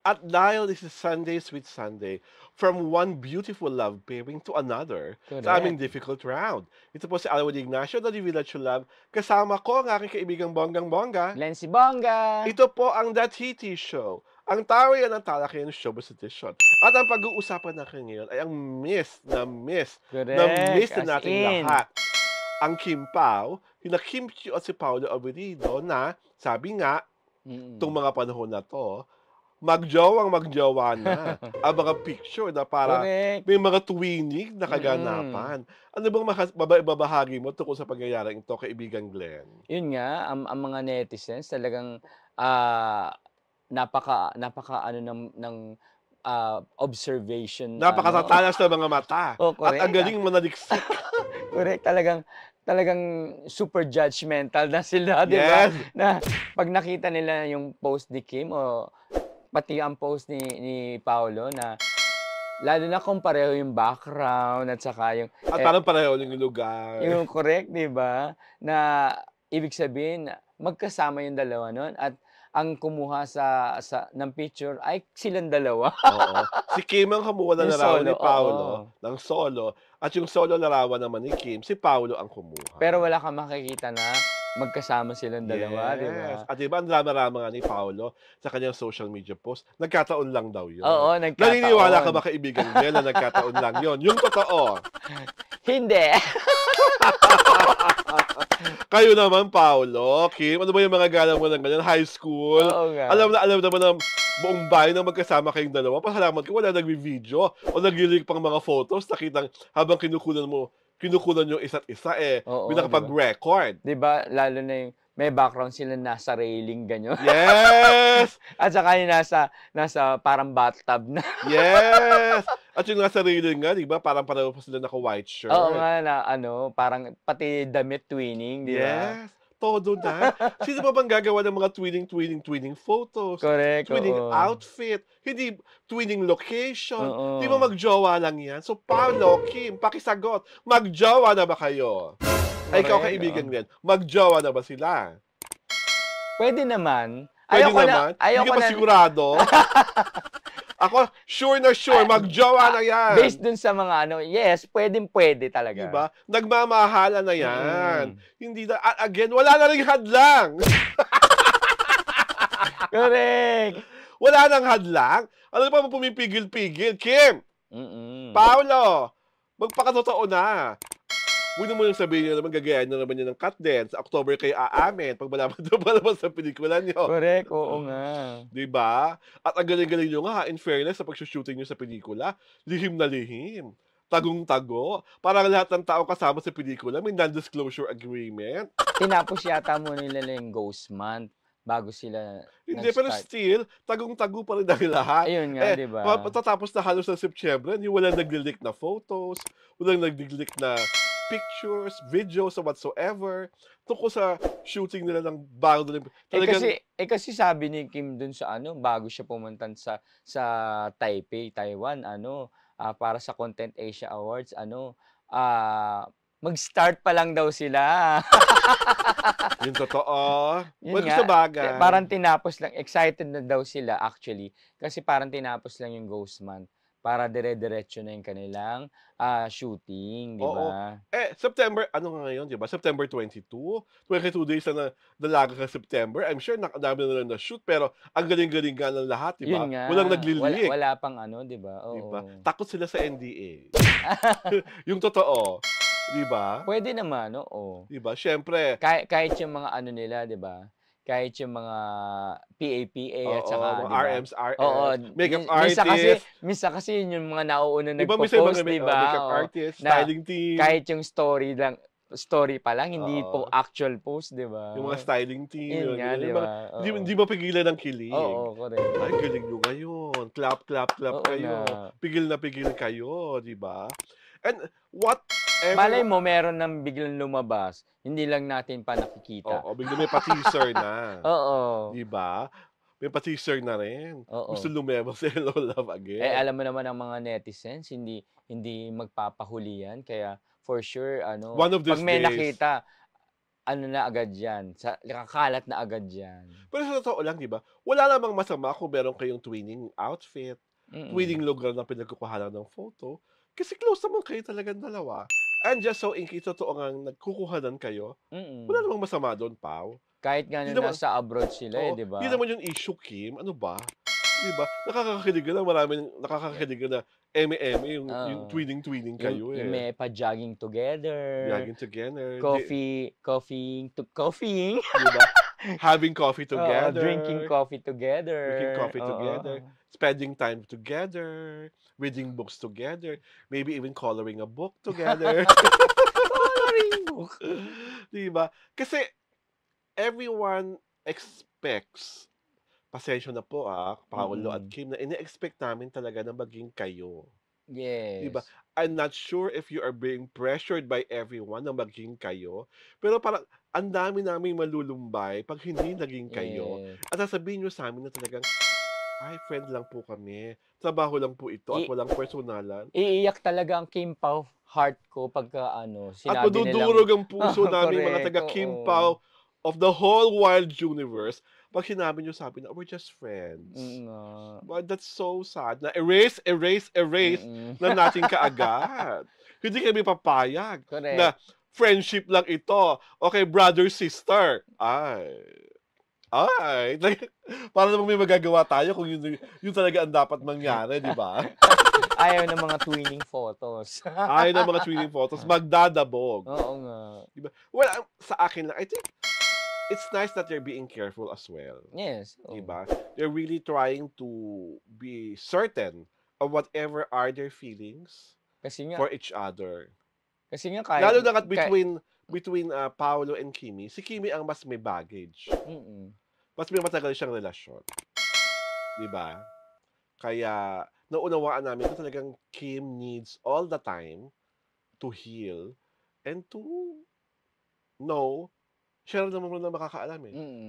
At dahil this is Sunday, Sweet Sunday, from one beautiful love pairing to another sa aming Correct. difficult round. Ito po si Alwin Ignacio, the Village to Love. Kasama ko ang aking kaibigang bonggang-bongga. Glenn si Bongga. Ito po ang That Hiti Show, ang tawayan ng talakayan showbiz edition. At ang pag-uusapan natin ngayon ay ang miss Correct. na As nating in. lahat. Ang Kim Pao, sina Kim Chiu at si Paolo Averido na, sabi nga, itong mga panahon na to, magjowa na. Ang mga picture na para Correct. may mga tuwinig na Mm. kaganapan. Ano bang ibabahagi mo tungkol sa pangyayaring ito, kaibigan Glenn? Yun nga, ang mga netizens talagang, ah, napaka-ano ng observation ano. Napakatatalas ng mga mata Oh, at ang correct, galing manaliksik. correct. Talagang talagang super judgmental na sila, 'di ba? Yes, Na 'pag nakita nila yung post ni Kim o pati ang post ni Paolo na lalo na kung pareho yung background at saka at parang pareho lang yung lugar. yung correct, 'di ba? Na ibig sabihin magkasama yung dalawa nun at ang kumuha sa ng picture ay silang dalawa. Oo. Si Kim ang kumuha ng Yung larawan solo, ni Paolo oo. ng solo at yung solo larawan naman ni Kim, si Paolo ang Pero kumuha. wala kang makikita na magkasama silang dalawa, 'di Yes. ba? At 'di ba ang drama-rama nga ni Paolo sa kanyang social media post, nagkataon lang daw yon. Oo, Naniniwala ka nagkataon. ba kaibigan Glenn na nagkataon lang yon? Yung totoo. Hindi. Kayo naman Paolo, Kim, ano ba yung mga gala mo ng ganyan, high school? Oo nga. Alam naman ng buong bayan na magkasama kayong dalawa. Pasalamat ka wala nagvi-video o nagli-leak pang mga photos. Nakitang habang kinukunan yung isa't isa, may Oo, 'di ba? nakapag-record. 'Di ba lalo na yung may background sila nasa railing ganyan. Yes! At saka yung nasa parang bathtub na. Yes! At yung nasa railing nga, 'di ba, parang pareho pa sila naka-white Oo shirt. nga na ano, parang pati damit twinning, 'di ba? Yes, todo na. Sino ba bang gagawa ng mga twinning photos, Correct, twinning oo. outfit, hindi twinning location. 'Di ba Oo, magjowa lang 'yan? So paano, Kim, pakisagot, magjowa na ba kayo? Ay, ikaw correct, oo. kaibigan Glenn, magjowa na ba sila? Puwede naman. Puwede naman? Hindi ka Ayoko pa na sigurado? Ako, sure, magjowa na based 'yan. dun sa mga ano, yes, puwedeng-puwede 'Di talaga. ba? Nagmamahalan na 'yan. Mm. Hindi na again, wala na ring hadlang. Correct. Wala nang hadlang? Ano pa ba pumipigil-pigil? Kim, Mm. Paolo, magpakatotoo na. Huwag mo yung sabihin niyo naman gagayahin na naman niyo ng cut din, sa October kayo aamin 'pag malaman na palabas sa pelikula niyo, Correct, oo nga. 'di ba? At ang galing-galing niyo nga, in fairness sa pagsu-shooting niyo sa pelikula, lihim na lihim, tagong-tago. Parang lahat ng tao kasama sa pelikula may non-disclosure agreement. Tinapos yata muna nila yung Ghost Month bago sila Hindi, pero nag-start. still, tagong-tago pa rin ang lahat. Ayun nga, 'di ba? Matatapos na halos ng Setyembre, walang nagle-leak na photos, walang nagle-leak na pictures, videos, or whatsoever, tungkol sa shooting nila ng bago nila Eh, talagang kasi sabi ni Kim dun sa ano, bago siya pumunta sa Taipei, Taiwan ano, para sa Content Asia Awards ano, mag-start pa lang daw sila. yung totoo. Yun Well, kung nga, sabagay. parang tinapos lang excited na daw sila actually, kasi parang tinapos lang yung Ghost Month para dire-diretso na yung kanilang, shooting, 'di Oo. ba? September ano nga ngayon, 'di ba? September 22, 22 days na dalaga sa September. I'm sure ang dami na nilang na-shoot, pero ang galing-galing nga ng lahat, 'di Yun ba? nga, Walang wala nagli-leak, wala pang ano, 'di ba? 'di ba? Oo. Takot sila sa NDA. Yung totoo, 'di ba? Puwede naman, oo. 'Di ba, siyempre Kahit yung mga ano nila, 'di ba? Kahit yung mga PAPA at oo, saka, mga 'di ba? RMs, Oo, RS, makeup artist, minsan kasi yun yung mga nauuna 'di ba minsan yung mga nagpo-post, 'di ba? makeup Oo, artist, na styling team, kahit yung story pa lang hindi po oo, actual post, 'di yung mga ba? styling team, Yun yung mga nga, ganyan, 'di yung mga ba? hindi Oo. mapigilan ng kilig. Oo, correct. Ay, galing niyo ngayon, clap, clap, clap Oo nga. kayo, na pigil kayo, 'di ba? And Malay whatever mo meron ng biglang lumabas, hindi lang natin pa nakikita. oo, biglang may pa-teaser na, Oo, 'di ba? May pa-teaser na rin. Gusto oo. lumabas sa Hello, Love Eh, Again. alam mo naman ang mga netizens hindi hindi magpapahuli yan kaya for sure ano, One of 'pag these may days, nakita ano na agad yan, nakakalat na agad yan. Pero sa totoo lang, di ba, wala namang masama kung meron kayong twinning outfit, twinning lugar na pinagkukuhanan ng photo, kasi close naman kayo talagang dalawa. And just so in case totoo nga nagkukuhanan kayo, wala namang masama doon, Pao. Kahit nga na nasa abroad sila di ba? Hindi naman yung issue, Kim. Ano ba? Di ba? Nakakakilig na, maraming nakakakilig na yung twinning kayo Yung may pa-jogging together. Jogging together. Coffeeing. Di ba? Having coffee together. Drinking coffee together. Spending time together. Reading books together. Maybe even coloring a book together. Coloring book. Di ba? Kasi everyone expects, pasensya na po Paolo at Kim, na ine-expect namin talaga na maging kayo. Yes. Diba? I'm not sure if you are being pressured by everyone na maging kayo, pero parang ang dami naming malulumbay pag hindi naging kayo. At sasabihin nyo sa amin na talagang, ay, friend lang po kami. Trabaho lang po ito at walang personalan. Iiyak talaga ang Kim Pao heart ko pagka sinabi nilang... At madudurog ang puso namin mga taga Kim Pao of the whole wild universe pag sinabi nyo sa amin na we're just friends. But that's so sad. Na erase na natin kaagad. Hindi kami papayag. Correct. Na friendship lang ito. Okay, brother, sister. Ay. Para namang may magagawa tayo kung yun talaga ang dapat mangyari, di ba? Ayaw ng mga twinning photos. Ayaw ng mga twinning photos. Magdadabog. Oo nga. Diba? Well, sa akin lang, I think, it's nice that they're being careful as well. Yes. Diba? They're really trying to be certain of whatever are their feelings for each other. Kasi nga kahit... Lalo na between Paolo and Kimi, si Kimi ang mas may baggage. Mas may matagal siyang relasyon. Diba? Kaya, naunawaan namin na talagang Kim needs all the time to heal and to know siya rin naman na makakaalam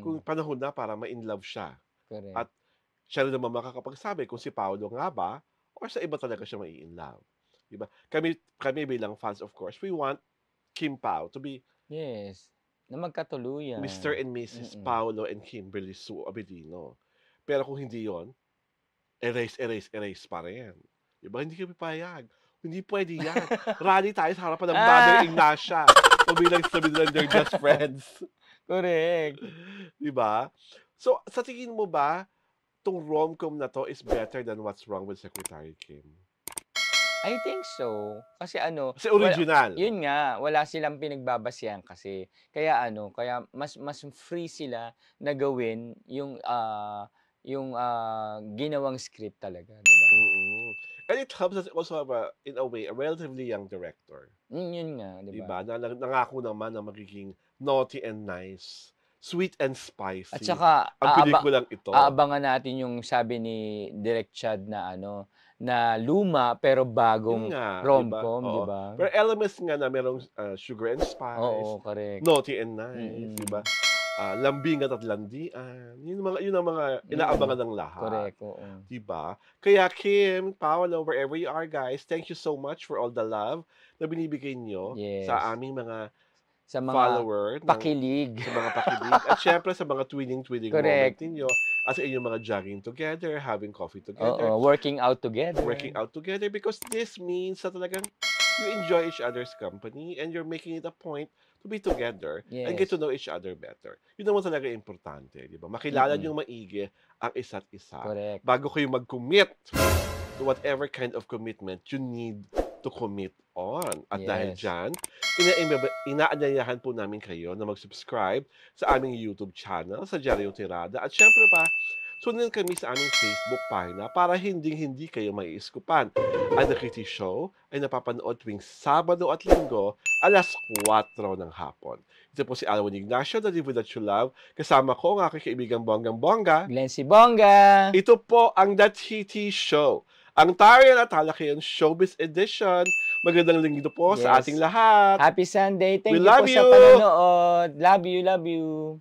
kung panahon na para ma-in-love siya. Correct. At siya rin naman makakapagsabi kung si Paolo nga ba or sa iba talaga siya mai-in-love. Diba? Kami bilang fans, of course, we want Kim Pao to be na magkatuluyan. Mr. and Mrs. Paolo and Kimberly Sue Abelino. Pero kung hindi yon, erase pa rin. Diba? Hindi kami payag. Hindi pwede yan. Rally tayo sa harapan ng Mother Ignacia. Bilang sabi nila, they're just friends. Correct. Diba? So, sa tingin mo ba, tong rom-com na to is better than What's Wrong with Secretary Kim? I think so. Kasi Kasi original. Yun nga, wala silang pinagbabasihan kasi. Kaya kaya mas free sila na gawin yung ginawang script talaga, di ba? And it helps us also have in a way, a relatively young director. Yun nga, di ba? Nangako naman na magiging naughty and nice, sweet and spicy. At saka, ang pelikulang ito. Aabangan natin yung sabi ni Direk Chad na na luma pero bagong rom-com, di ba? Pero elements nga na merong sugar and spice. Oo, correct. Naughty and nice, di ba? Lambingat at landian. Yun ang mga inaabangan ng lahat. Correct, oo. Diba? Kaya Kim, Paolo, wherever you are guys, thank you so much for all the love na binibigay nyo sa aming mga follower. Pakilig. Sa mga pakilig. At syempre sa mga twinning moment ninyo. At sa inyong mga jogging together, having coffee together. Working out together. Working out together because this means na talagang you enjoy each other's company and you're making it a point to be together and get to know each other better. Yun naman talaga importante, di ba? Makilala nyo maigi ang isa't isa. Correct. Bago kayo mag-commit to whatever kind of commitment you need to commit on. At dahil dyan, inaanyayahan po namin kayo na mag-subscribe sa aming YouTube channel, sa Diaryong Tirada. At syempre pa, sundan kami sa aming Facebook pagina para hindi kayo maiiskupan. Ang The Kitty Show ay napapanood tuwing Sabado at Linggo, alas 4 ng hapon. Ito po si Alwin Ignacio, The Live That You Love. Kasama ko ang aking kaibigang Bonggang-Bongga. Glency Bongga. Ito po ang The Kitty Show. Ang Tarian at Talakayan Showbiz Edition. Magandang linggo po sa ating lahat. Happy Sunday. Thank you po sa panonood. Love you.